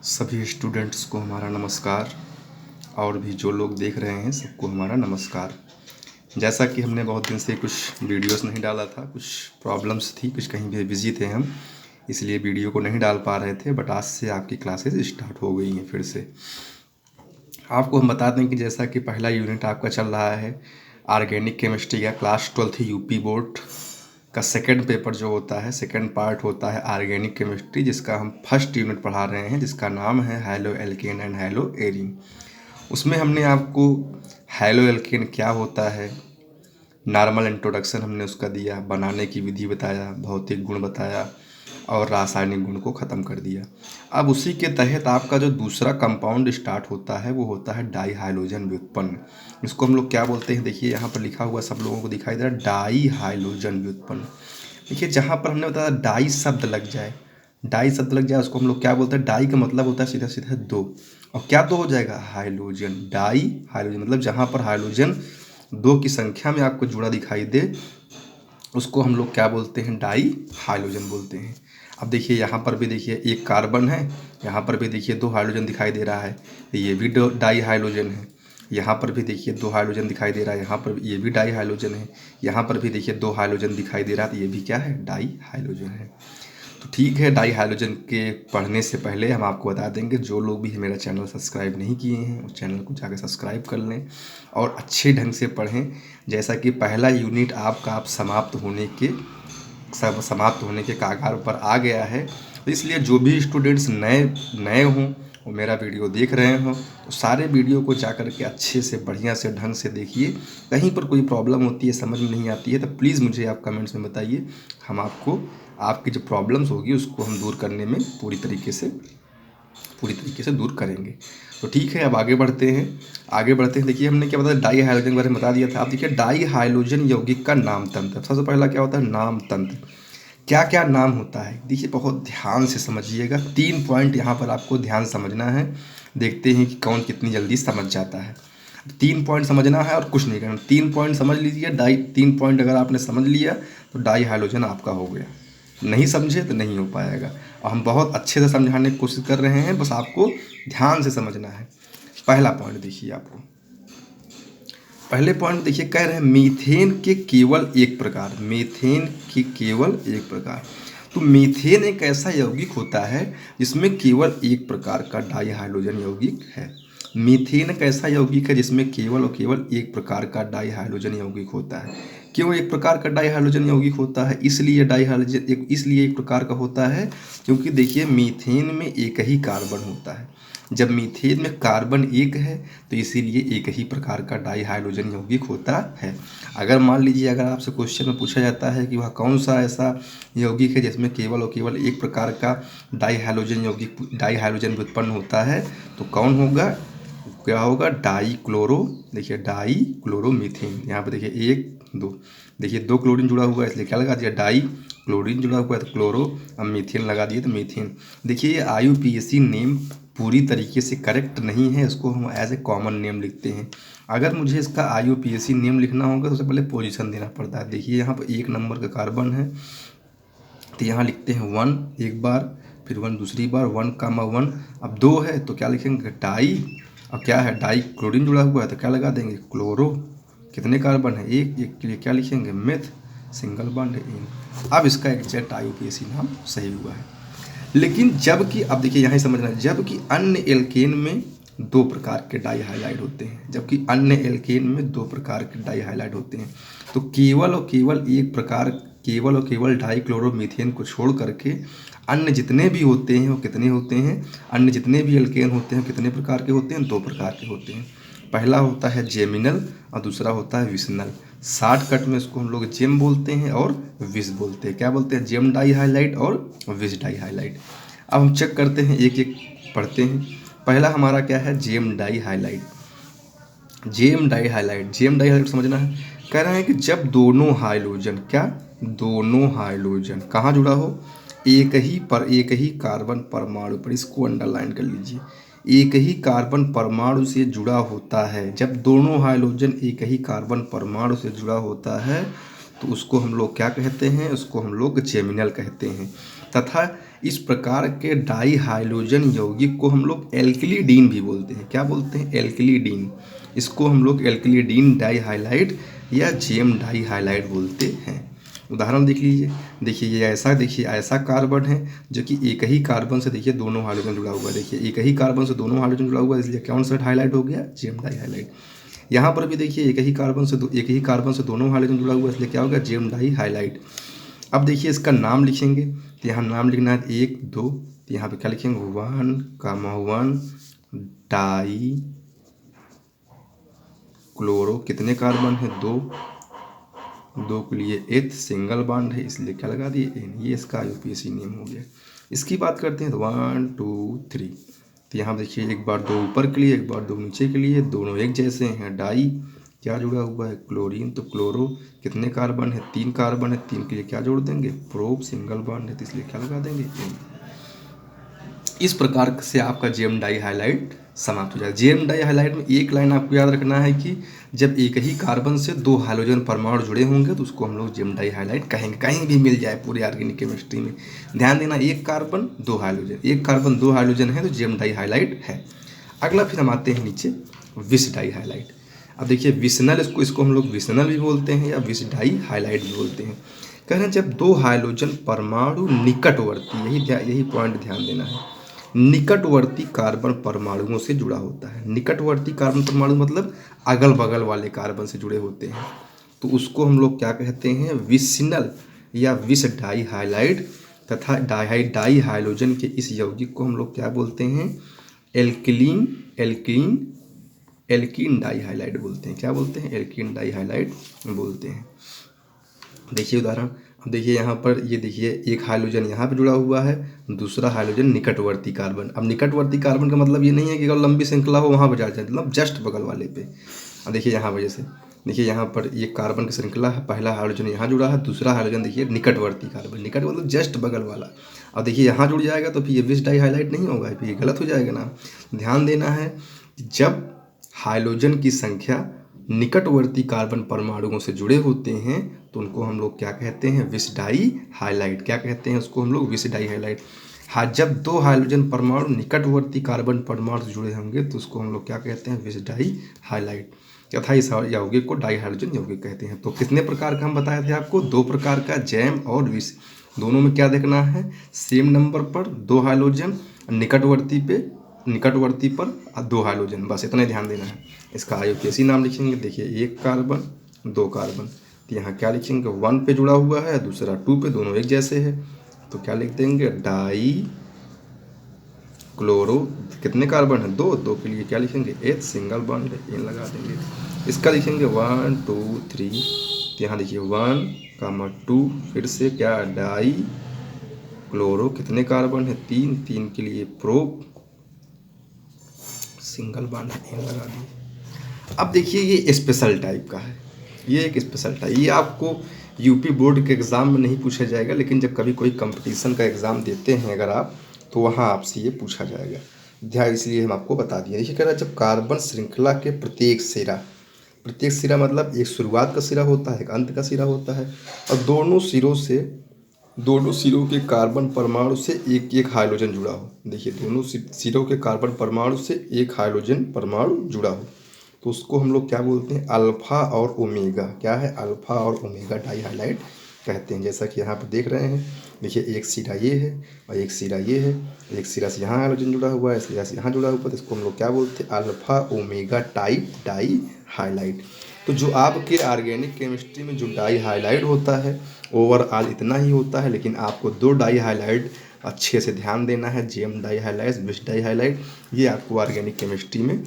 सभी स्टूडेंट्स को हमारा नमस्कार और भी जो लोग देख रहे हैं सबको हमारा नमस्कार। जैसा कि हमने बहुत दिन से कुछ वीडियोस नहीं डाला था, कुछ प्रॉब्लम्स थी, कुछ कहीं भी बिजी थे हम, इसलिए वीडियो को नहीं डाल पा रहे थे। बट आज से आपकी क्लासेस स्टार्ट हो गई हैं फिर से। आपको हम बता दें कि जैसा कि पहला यूनिट आपका चल रहा है ऑर्गेनिक केमिस्ट्री का क्लास 12 यूपी बोर्ड का सेकंड पेपर जो होता है, सेकंड पार्ट होता है ऑर्गेनिक केमिस्ट्री, जिसका हम फर्स्ट यूनिट पढ़ा रहे हैं, जिसका नाम है hello alkene and hello arene. उसमें हमने आपको हैलो एल्केन क्या होता है, नॉर्मल इंट्रोडक्शन हमने उसका दिया, बनाने की विधि बताया, भौतिक गुण बताया और रासायनिक गुण को ख़त्म कर दिया। अब उसी के तहत आपका जो दूसरा कंपाउंड स्टार्ट होता है वो होता है डाई हाइलोजन व्युत्पन्न। इसको हम लोग क्या बोलते हैं, देखिए यहाँ पर लिखा हुआ सब लोगों को दिखाई दे रहा है, डाई हाइलोजन व्युत्पन्न। देखिए जहाँ पर हमने बताया डाई शब्द लग जाए, डाई शब्द लग जाए उसको हम लोग क्या बोलते हैं, डाई का मतलब होता है सीधा सीधा दो, और क्या तो हो जाएगा हाइलोजन, डाई हाइलोजन मतलब जहाँ पर हाइलोजन दो की संख्या में आपको जुड़ा दिखाई दे उसको हम लोग क्या बोलते हैं, डाई हाइलोजन बोलते हैं। अब देखिए यहाँ पर भी देखिए एक कार्बन है, यहाँ पर भी देखिए दो हाइड्रोजन दिखाई दे रहा है, ये भी डाई हाइड्रोजन है। यहाँ पर भी देखिए दो हाइड्रोजन दिखाई दे रहा है, यहाँ पर ये भी डाई हाइड्रोजन है। यहाँ पर भी देखिए दो हाइड्रोजन दिखाई दे रहा है, तो ये भी क्या है, डाई हाइड्रोजन है। तो ठीक है, डाई हाइड्रोजन के पढ़ने से पहले हम आपको बता देंगे, जो लोग भी मेरा चैनल सब्सक्राइब नहीं किए हैं उस चैनल को जाकर सब्सक्राइब कर लें और अच्छे ढंग से पढ़ें। जैसा कि पहला यूनिट आपका आप समाप्त होने के कागार पर आ गया है, तो इसलिए जो भी स्टूडेंट्स नए हों वो मेरा वीडियो देख रहे हों तो सारे वीडियो को जा कर के अच्छे से बढ़िया से ढंग से देखिए। कहीं पर कोई प्रॉब्लम होती है, समझ में नहीं आती है, तो प्लीज़ मुझे आप कमेंट्स में बताइए। हम आपको आपकी जो प्रॉब्लम्स होगी उसको हम दूर करने में पूरी तरीके से दूर करेंगे। तो ठीक है, अब आगे बढ़ते हैं। देखिए हमने क्या बताया, डाई हाइड्रोजन के बारे में बता दिया था। अब देखिए डाई हाइड्रोजन यौगिक का नाम तंत्र। सबसे पहला क्या होता है, नाम तंत्र। क्या क्या नाम होता है, देखिए बहुत ध्यान से समझिएगा। 3 पॉइंट यहाँ पर आपको ध्यान समझना है, देखते हैं कि कौन कितनी जल्दी समझ जाता है। 3 पॉइंट समझना है और कुछ नहीं करना। 3 पॉइंट समझ लीजिए, 3 पॉइंट अगर आपने समझ लिया तो डाई हाइड्रोजन आपका हो गया। नहीं समझे तो नहीं हो पाएगा, और हम बहुत अच्छे से समझाने की कोशिश कर रहे हैं, बस आपको ध्यान से समझना है। पहला पॉइंट देखिए, आपको पहले पॉइंट देखिए, कह रहे हैं मीथेन के केवल एक प्रकार, मीथेन के केवल एक प्रकार। तो मीथेन एक ऐसा यौगिक होता है जिसमें केवल एक प्रकार का डाई हाइड्रोजन यौगिक है। मीथेन एक ऐसा यौगिक है जिसमें केवल और केवल एक प्रकार का डाई हाइड्रोजन यौगिक होता है। क्यों एक प्रकार का डाई हाइड्रोजन यौगिक होता है, इसलिए एक प्रकार का होता है क्योंकि देखिए मीथेन में एक ही कार्बन होता है। जब मीथेन में कार्बन एक है तो इसीलिए एक ही प्रकार का डाई हाइड्रोजन यौगिक होता है। अगर मान लीजिए अगर आपसे क्वेश्चन में पूछा जाता है कि वह कौन सा ऐसा यौगिक है जिसमें केवल और केवल एक प्रकार का डाई हाइड्रोजन व्युत्पन्न होता है, तो कौन होगा, क्या होगा, देखिए डाई क्लोरोमीथेन। यहाँ पर देखिए 1 2, देखिए 2 क्लोरीन जुड़ा हुआ है इसलिए क्या लगा दिया, डाई क्लोरीन जुड़ा हुआ है तो क्लोरो, अब मीथेन लगा दिए तो मीथेन। देखिए ये IUPAC नेम पूरी तरीके से करेक्ट नहीं है, इसको हम एज ए कॉमन नेम लिखते हैं। अगर मुझे इसका IUPAC नेम लिखना होगा तो सबसे पहले पोजीशन देना पड़ता है। देखिए यहाँ पर 1 नंबर का कार्बन है तो यहाँ लिखते हैं 1 एक बार, फिर 1 दूसरी बार, 1, 1। अब 2 है तो क्या लिखेंगे, डाई। अब क्या है, डाई क्लोरीन जुड़ा हुआ है तो क्या लगा देंगे, क्लोरो। कितने कार्बन है, एक के लिए क्या लिखेंगे, मेथ, सिंगल बॉन्ड इन। अब इसका एग्जैक्ट IUPAC नाम सही हुआ है। लेकिन जबकि अब देखिए यहाँ समझना, जबकि अन्य एल्केन में 2 प्रकार के डाई हाइलाइट होते हैं, तो केवल और केवल डाई क्लोरोमीथेन को छोड़ करके अन्य जितने भी होते हैं वो कितने होते हैं, अन्य जितने भी एल्केन होते हैं कितने प्रकार के होते हैं, 2 प्रकार के होते हैं। पहला होता है जेमिनल और दूसरा होता है विसनल। शॉर्टकट में इसको हम लोग जेम बोलते हैं और विस बोलते हैं। क्या बोलते हैं, जेम डाई हाइलाइट और विस डाई हाइलाइट। अब हम चेक करते हैं, एक एक पढ़ते हैं। पहला हमारा क्या है, जेम डाई हाइलाइट समझना है। कह रहे हैं कि जब दोनों हाइड्रोजन कहाँ जुड़ा हो, एक ही कार्बन परमाणु पर, इसको अंडरलाइन कर लीजिए, एक ही कार्बन परमाणु से जुड़ा होता है। जब दोनों हाइड्रोजन एक ही कार्बन परमाणु से जुड़ा होता है तो उसको हम लोग क्या कहते हैं, उसको हम लोग जेमिनल कहते हैं। तथा इस प्रकार के डाई हाइड्रोजन यौगिक को हम लोग एल्किलिडीन भी बोलते हैं। क्या बोलते हैं? एल्किलिडीन। इसको हम लोग एल्किलिडीन डाई हाइलाइड या जेम डाई हाइलाइड बोलते हैं। उदाहरण देख लीजिए। देखिए ये ऐसा, देखिए ऐसा कार्बन है जो कि एक ही कार्बन से देखिए दोनों हाइड्रोजन जुड़ा हुआ है। देखिए एक ही कार्बन से दोनों हाइड्रोजन जुड़ा हुआ है, इसलिए कौन सा हाईलाइट हो गया? Gem dye highlight. यहाँ पर भी देखिए एक ही कार्बन से दोनों हाइड्रोजन जुड़ा हुआ है, इसलिए क्या होगा? Gem dye highlight. अब देखिए इसका नाम लिखेंगे तो यहाँ नाम लिखना है 1 2, तो यहाँ पे क्या लिखेंगे? 1,1 डाई क्लोरो, कितने कार्बन है? 2, 2 के लिए एथ सिंगल बॉन्ड है, इसलिए क्या लगा दिए? एन। ये इसका IUPAC नेम हो गया। इसकी बात करते हैं तो 1 2 3, तो यहाँ देखिए एक बार 2 ऊपर के लिए, एक बार 2 नीचे के लिए, दोनों एक जैसे हैं। डाई क्या जुड़ा हुआ है? क्लोरीन। तो क्लोरो कितने कार्बन है? 3 कार्बन है, 3 के लिए क्या जोड़ देंगे? प्रोप, सिंगल बॉन्ड है, तो इसलिए क्या लगा देंगे? एन। इस प्रकार से आपका जेम डाई हाइलाइट समाप्त हो जाएगा। जेम डाई हाइलाइट में एक लाइन आपको याद रखना है कि जब एक ही कार्बन से 2 हाइड्रोजन परमाणु जुड़े होंगे तो उसको हम लोग जेम डाई हाइलाइट कहेंगे। कहीं भी मिल जाए पूरे ऑर्गेनिक केमिस्ट्री में, ध्यान देना, एक कार्बन 2 हाइड्रोजन, एक कार्बन 2 हाइड्रोजन है तो जेम डाई हाइलाइट है। अगला फिर हम आते हैं नीचे, विस डाई हाइलाइट। अब देखिए विसनल, इसको हम लोग विसनल भी बोलते हैं या विस डाई हाइलाइट भी बोलते हैं। कह रहे हैं जब 2 हाइड्रोजन परमाणु निकटवर्ती, यही पॉइंट ध्यान देना है, निकटवर्ती कार्बन परमाणुओं से जुड़ा होता है। निकटवर्ती कार्बन परमाणु मतलब अगल बगल वाले कार्बन से जुड़े होते हैं, तो उसको हम लोग क्या कहते हैं? विसिनल या विस डाई हाइलाइट। तथा डाई हाइड्रोजन के इस यौगिक को हम लोग क्या बोलते हैं? एल्कीन डाई हाइलाइट बोलते हैं। क्या बोलते हैं? एल्कीन डाई हाइलाइट बोलते हैं। देखिए उदाहरण, अब देखिए यहाँ पर, ये देखिए एक हाइड्रोजन यहाँ पे जुड़ा हुआ है, दूसरा हाइड्रोजन निकटवर्ती कार्बन। अब निकटवर्ती कार्बन का मतलब ये नहीं है कि अगर लंबी श्रृंखला हो वहाँ पर जा जाए, मतलब जस्ट बगल वाले पे। अब देखिए यहाँ वजह से, देखिए यहाँ पर ये कार्बन की श्रृंखला है, पहला हाइड्रोजन यहाँ जुड़ा है, दूसरा हाइड्रोजन देखिए निकटवर्ती कार्बन, निकट मतलब जस्ट बगल वाला। अब देखिए यहाँ जुड़ जाएगा तो फिर ये विस डाई हाइलाइट नहीं होगा, फिर ये गलत हो जाएगा ना। ध्यान देना है जब हाइड्रोजन की संख्या निकटवर्ती कार्बन परमाणुओं से जुड़े होते हैं तो उनको हम लोग क्या कहते हैं? विस डाई हाइलाइट। क्या कहते हैं उसको हम लोग? विस डाई हाइलाइट। हाँ, जब 2 हाइड्रोजन परमाणु निकटवर्ती कार्बन परमाणु से जुड़े होंगे तो उसको हम लोग क्या कहते हैं? विस डाई हाइलाइट। तथा इस यौगिक को डाई हाइड्रोजन यौगिक कहते हैं। तो कितने प्रकार का हम बताए थे आपको? 2 प्रकार का, जैम और विस। दोनों में क्या देखना है? सेम नंबर पर 2 हाइड्रोजन, निकटवर्ती पर 2 हाइड्रोजन, बस इतना ध्यान देना है। इसका IUPAC नाम लिखेंगे। देखिए 1 कार्बन 2 कार्बन, तो यहाँ क्या लिखेंगे? 1 पे जुड़ा हुआ है, दूसरा 2 पे, दोनों एक जैसे है, तो क्या लिख देंगे? Die chloro. कितने कार्बन है? 2, 2 के लिए क्या लिखेंगे? एथ सिंगल बॉन्ड है, एन लगा देंगे। इसका लिखेंगे 1 2 3, तो यहाँ देखिए 1, 2, फिर से क्या? Die chloro. कितने कार्बन है? 3, 3 के लिए प्रोप, सिंगल बॉन्ड है, एन लगा दिए। अब देखिए ये स्पेशल टाइप का है, ये एक स्पेशल टाइप, ये आपको यूपी बोर्ड के एग्ज़ाम में नहीं पूछा जाएगा, लेकिन जब कभी कोई कंपटीशन का एग्ज़ाम देते हैं अगर आप, तो वहाँ आपसे ये पूछा जाएगा। ध्यान, इसलिए हम आपको बता दिए। देखिए कह रहा है जब कार्बन श्रृंखला के प्रत्येक सिरा मतलब एक शुरुआत का सिरा होता है, एक अंत का सिरा होता है, और दोनों सिरों के कार्बन परमाणु से एक एक हाइड्रोजन जुड़ा हो। देखिए दोनों सिरों के कार्बन परमाणु से एक हाइड्रोजन परमाणु जुड़ा हो, तो उसको हम लोग क्या बोलते हैं? अल्फा और ओमेगा। क्या है? अल्फा और ओमेगा डाई हाइलाइट कहते हैं। जैसा कि यहाँ पर देख रहे हैं, देखिए एक सिरा ये है और एक सिरा ये है, एक सिरा से यहाँ हाइड्रोजन जुड़ा हुआ है, सिरा से यहाँ जुड़ा हुआ है, तो इसको हम लोग क्या बोलते हैं? Alpha omega type dye highlight. तो जो आपके ऑर्गेनिक केमिस्ट्री में जो डाई हाइलाइट होता है ओवरऑल इतना ही होता है, लेकिन आपको 2 डाई हाइलाइट अच्छे से ध्यान देना है, जेम डाई हाइलाइट, विस डाई हाइलाइट, ये आपको ऑर्गेनिक केमिस्ट्री में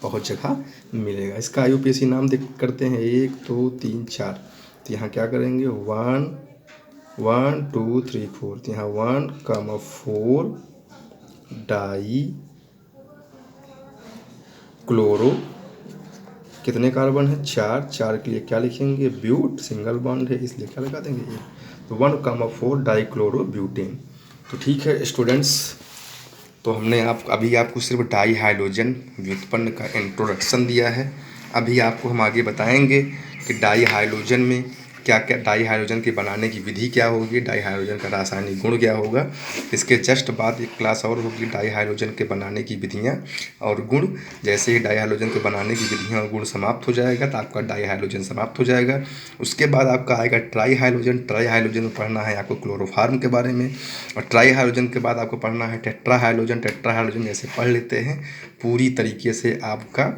बहुत जगह मिलेगा। इसका IUPAC नाम देख करते हैं 1 2 3 4, तो यहाँ क्या करेंगे? 1 2 3 4, तो यहाँ 1,4 डाई क्लोरो। कितने कार्बन है? 4, 4 के लिए क्या लिखेंगे? ब्यूट, सिंगल बॉन्ड है, इसलिए क्या लगा देंगे? ये। तो 1,4 डाई क्लोरो ब्यूटेन। तो ठीक है स्टूडेंट्स, तो हमने अभी आपको सिर्फ डाई हाइड्रोजन व्युत्पन्न का इंट्रोडक्शन दिया है। अभी आपको हम आगे बताएंगे कि डाई हाइड्रोजन में क्या क्या डाई हाइड्रोजन के बनाने की विधि क्या होगी, डाई हाइड्रोजन का रासायनिक गुण क्या होगा। इसके जस्ट बाद एक क्लास और होगी डाई हाइड्रोजन के बनाने की विधियाँ और गुण। जैसे ही डाई हाइड्रोजन के बनाने की विधियाँ और गुण समाप्त हो जाएगा तो आपका डाई हाइड्रोजन समाप्त हो जाएगा। उसके बाद आपका आएगा ट्राई हाइड्रोजन। ट्राई हाइड्रोजन में पढ़ना है आपको क्लोरोफार्म के बारे में, और ट्राई हाइड्रोजन के बाद आपको पढ़ना है टेट्रा हाइड्रोजन। टेट्रा हाइड्रोजन जैसे पढ़ लेते हैं, पूरी तरीके से आपका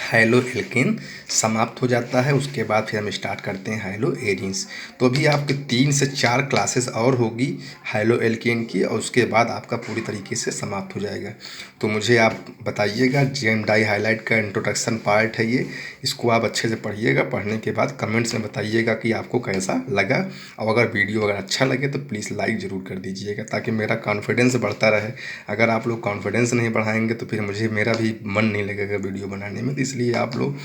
हाइलो एल्केन समाप्त हो जाता है। उसके बाद फिर हम स्टार्ट करते हैं हाइलो एरिन्स। तो अभी आपके 3 से 4 क्लासेस और होगी हाइलो एल्केन की, और उसके बाद आपका पूरी तरीके से समाप्त हो जाएगा। तो मुझे आप बताइएगा, जेम डाई हाइलाइट का इंट्रोडक्शन पार्ट है ये, इसको आप अच्छे से पढ़िएगा। पढ़ने के बाद कमेंट्स में बताइएगा कि आपको कैसा लगा, और अगर वीडियो अगर अच्छा लगे तो प्लीज़ लाइक ज़रूर कर दीजिएगा ताकि मेरा कॉन्फिडेंस बढ़ता रहे। अगर आप लोग कॉन्फिडेंस नहीं बढ़ाएंगे तो फिर मेरा भी मन नहीं लगेगा वीडियो बनाने में। तो इसलिए आप लोग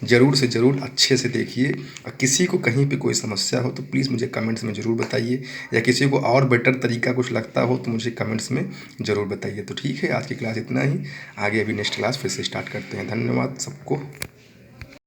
ज़रूर से ज़रूर अच्छे से देखिए, और किसी को कहीं पे कोई समस्या हो तो प्लीज़ मुझे कमेंट्स में ज़रूर बताइए, या किसी को और बेटर तरीका कुछ लगता हो तो मुझे कमेंट्स में ज़रूर बताइए। तो ठीक है, आज की क्लास इतना ही, आगे अभी नेक्स्ट क्लास फिर से स्टार्ट करते हैं। धन्यवाद सबको।